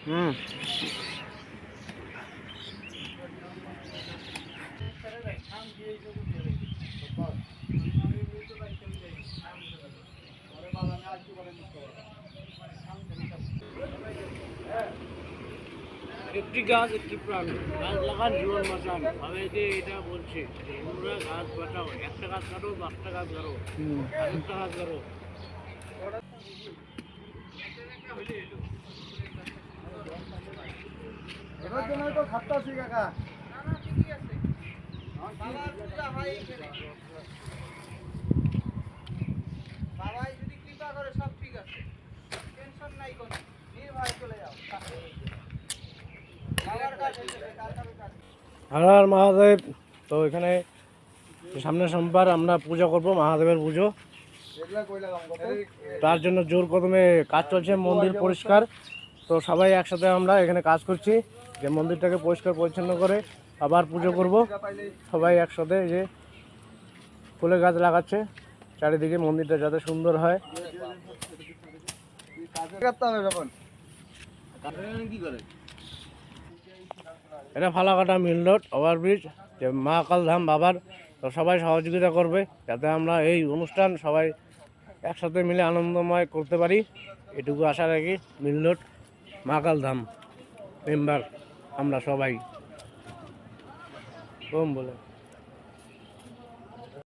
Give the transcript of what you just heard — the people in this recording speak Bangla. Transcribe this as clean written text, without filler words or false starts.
হুম। একটি গাছ একটি প্রাণ, গাছ লাগান জীবন বাঁচান, সবাইকে এটা বলছে যে হিন্দুরা গাছ বাঁচাও, একটা গাছ কাটো, 10টা গাছ কাটো, 1000টা গাছ কাটো। এবার জন্য তো খাটতাছি কাকা। বাবাই যদি কৃপা করে সব ঠিক আছে, টেনশন নাই কোনো, নির্ভয়ে চলে যাও। বাবার কাজ হয়েছে, কার কাজ? হর হর মহাদেব। তো এখানে সামনের সোমবার আমরা পূজা করব, মহাদেবের পুজো। তার জন্য জোর কদমে কাজ চলছে, মন্দির পরিষ্কার। তো সবাই একসাথে আমরা এখানে কাজ করছি যে মন্দিরটাকে পরিষ্কার পরিচ্ছন্ন করে আবার পুজো করব। সবাই একসাথে এই যে ফুলের গাছ লাগাচ্ছে চারিদিকে, মন্দিরটা যাতে সুন্দর হয়। এটা ফালাকাটা মিল রোড ওভারব্রিজ, যে মহাকাল ধাম বাবার। তো সবাই সহযোগিতা করবে যাতে আমরা এই অনুষ্ঠান সবাই একসাথে মিলে আনন্দময় করতে পারি, এটুকু আশা রাখি। মিল রোড মহাকাল ধাম মেম্বার আমরা সবাই। ওম বলে।